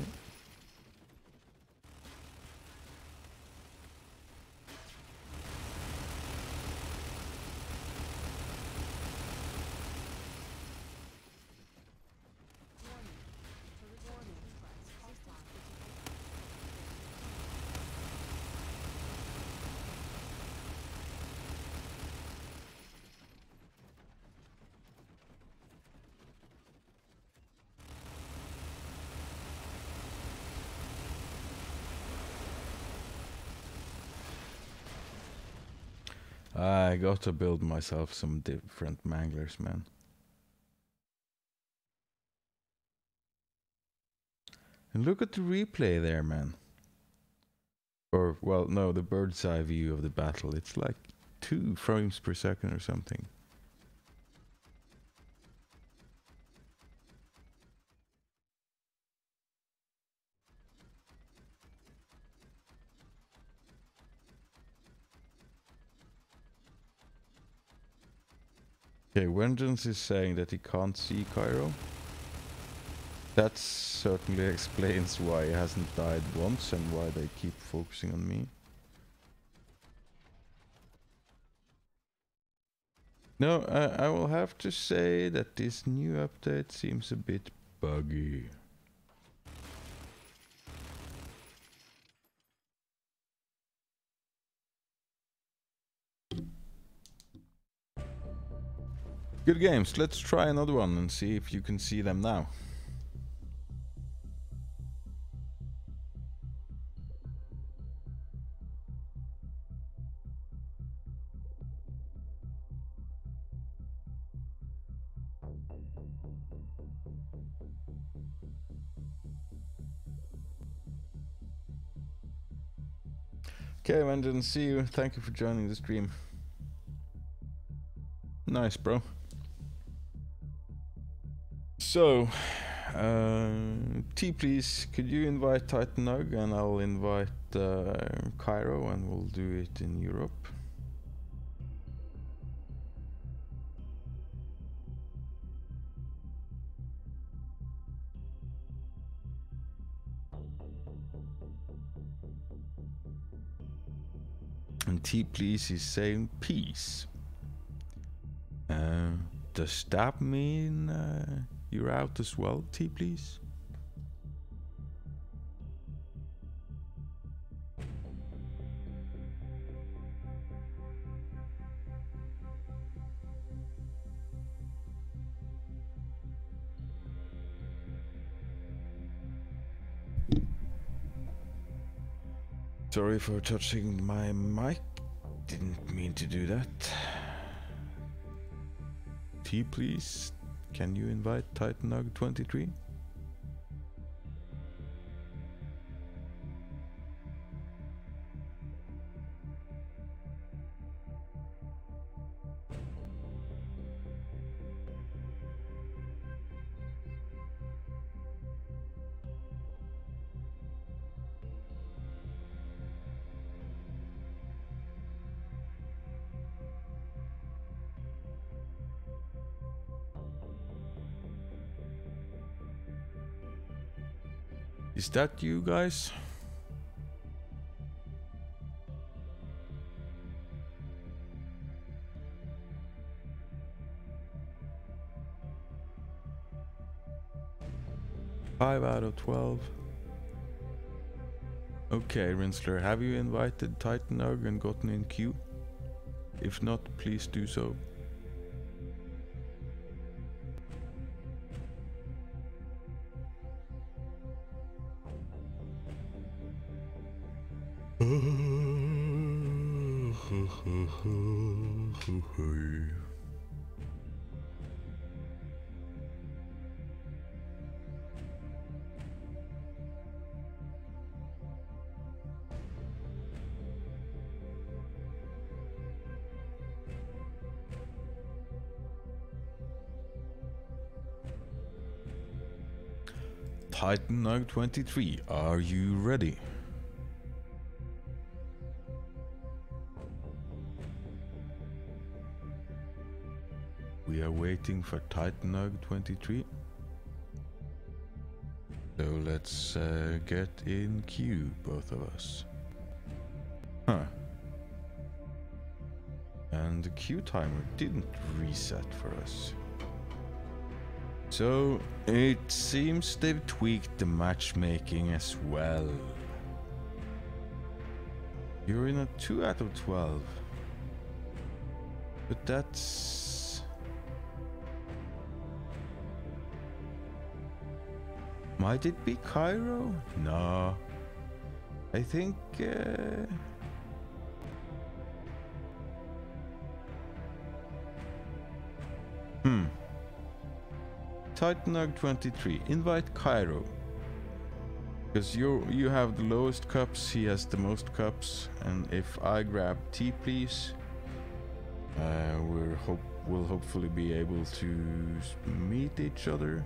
I got to build myself some different manglers, man. And look at the replay there, man. Or, well, no, the bird's eye view of the battle. It's like 2 frames per second or something. Okay, Vengeance is saying that he can't see Cairo. That certainly explains why he hasn't died once and why they keep focusing on me. No, I will have to say that this new update seems a bit buggy. Good games, let's try another one and see if you can see them now. Okay, Vengeance, see you. Thank you for joining the stream. Nice, bro. So, T, please, could you invite Titanug and I'll invite Cairo and we'll do it in Europe. And T, please, is saying peace. Does that mean you're out as well, T, please? Sorry for touching my mic. Didn't mean to do that. T, please. Can you invite Titanug 23? Is that you guys? Five out of 12. Okay, Rinsler, have you invited Titanug and gotten in queue? If not, please do so. Titan Nug 23, are you ready? We are waiting for Titan Nug 23. So let's get in queue, both of us. Huh. And the queue timer didn't reset for us. So it seems they've tweaked the matchmaking as well. You're in a 2 out of 12. But that's... Might it be Cairo? No. I think... Titan Nug 23, invite Cairo. Because you have the lowest cups, he has the most cups, and if I grab T please, we'll hopefully be able to meet each other.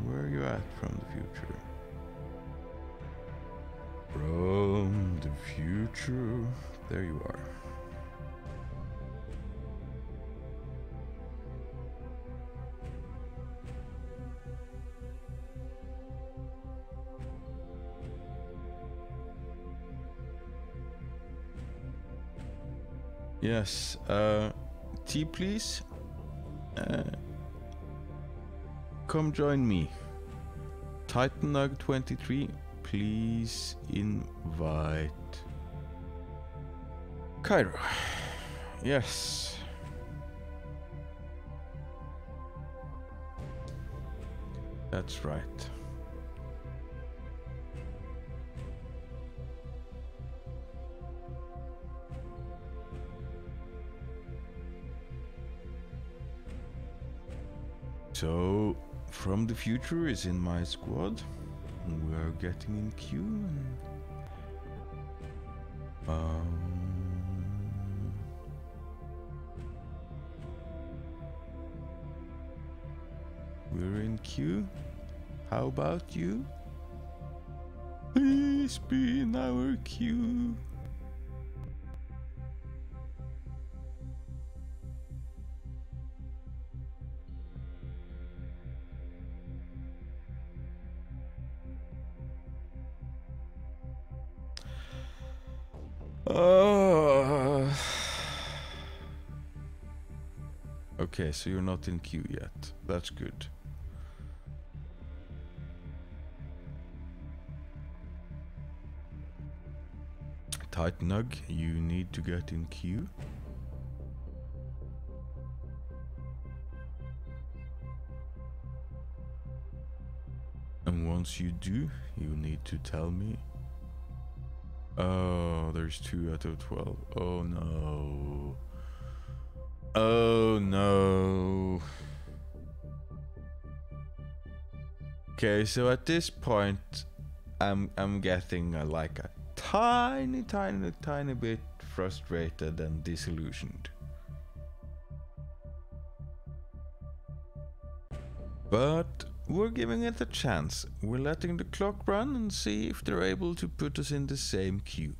Where are you at from the future? From the future, there you are. Yes, T please, come join me. Titan Nug 23, please invite Cairo. Yes. That's right. So, From the Future is in my squad. We're getting in queue and we're in queue. How about you? Please be in our queue. Okay, so you're not in queue yet. That's good. Titan Nug, you need to get in queue. And once you do, you need to tell me. Oh, there's 2 out of 12. Oh no. Oh no. Okay, so at this point, I'm getting like a tiny bit frustrated and disillusioned. But we're giving it a chance. We're letting the clock run and see if they're able to put us in the same queue.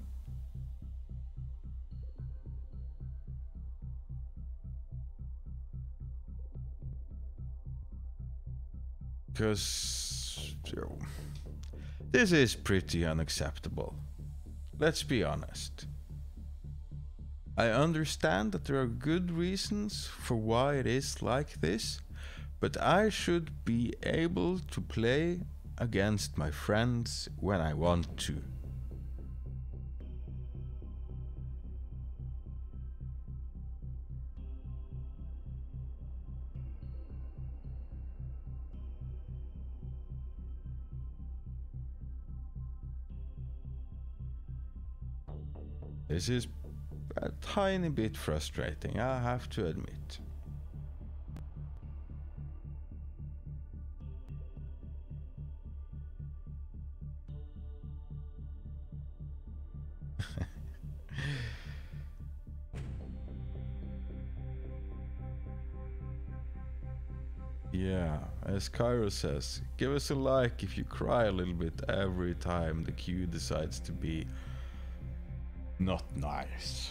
Because this is pretty unacceptable. Let's be honest. I understand that there are good reasons for why it is like this, but I should be able to play against my friends when I want to. This is a tiny bit frustrating, I have to admit. Yeah, as Cairo says, give us a like if you cry a little bit every time the queue decides to be not nice.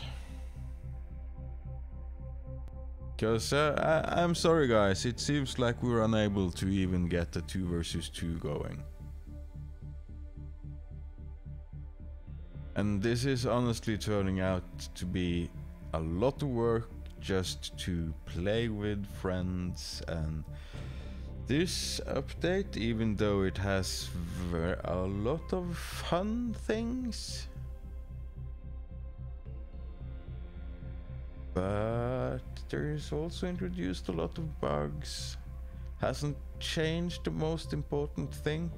Because I'm sorry guys, it seems like we're unable to even get a 2 versus 2 going. And this is honestly turning out to be a lot of work just to play with friends, and this update, even though it has a lot of fun things, but there's also introduced a lot of bugs, hasn't changed the most important thing,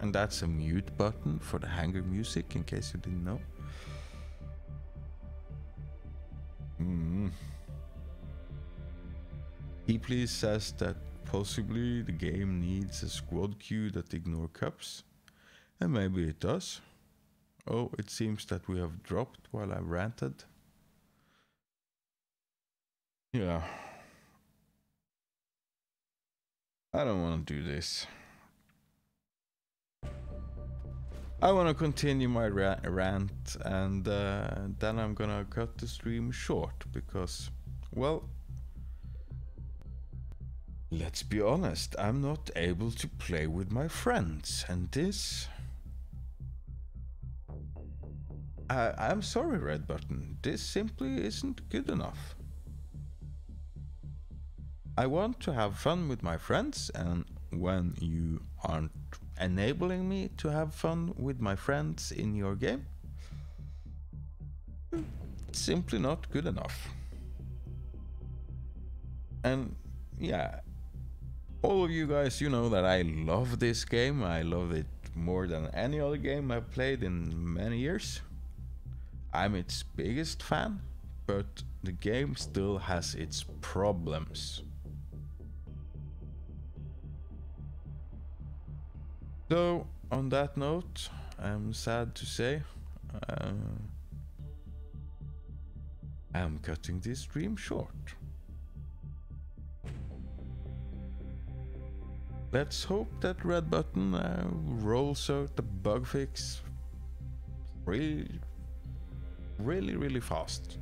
and that's a mute button for the hangar music, in case you didn't know. Heapley says that possibly the game needs a squad queue that ignore cups, and maybe it does. Oh, it seems that we have dropped while I ranted. Yeah. I don't want to do this. I want to continue my rant, and then I'm gonna cut the stream short because, well, let's be honest, I'm not able to play with my friends, and this... I'm sorry, Red Button, this simply isn't good enough. I want to have fun with my friends, and when you aren't enabling me to have fun with my friends in your game, it's simply not good enough. And yeah, all of you guys, you know that I love this game. I love it more than any other game I've played in many years. I'm its biggest fan, but the game still has its problems. So, on that note, I'm sad to say, I'm cutting this stream short. Let's hope that Red Button rolls out the bug fix really fast.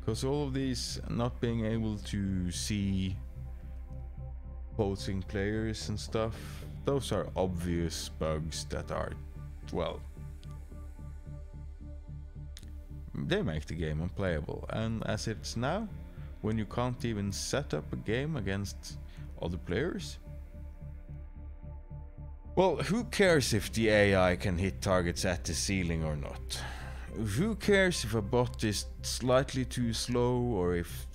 Because all of these not being able to see opposing players and stuff, those are obvious bugs that are, well, they make the game unplayable. And as it's now, when you can't even set up a game against other players, well, who cares if the AI can hit targets at the ceiling or not? Who cares if a bot is slightly too slow, or if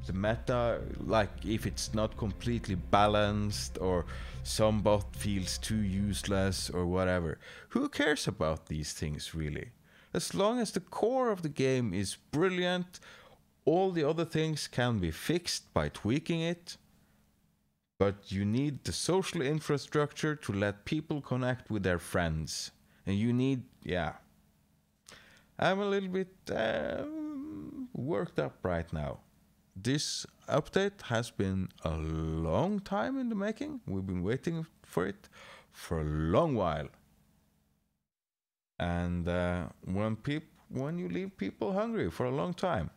the meta, like if it's not completely balanced, or some bot feels too useless or whatever. Who cares about these things really? As long as the core of the game is brilliant, all the other things can be fixed by tweaking it. But you need the social infrastructure to let people connect with their friends. And you need, yeah. I'm a little bit worked up right now. This update has been a long time in the making. We've been waiting for it for a long while. And when you leave people hungry for a long time,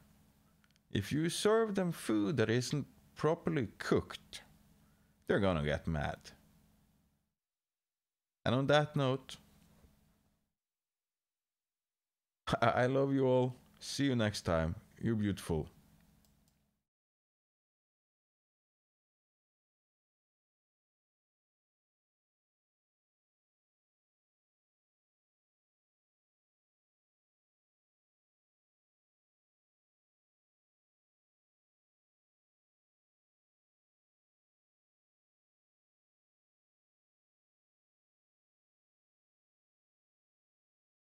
if you serve them food that isn't properly cooked, they're gonna get mad. And on that note, I love you all. See you next time. You're beautiful.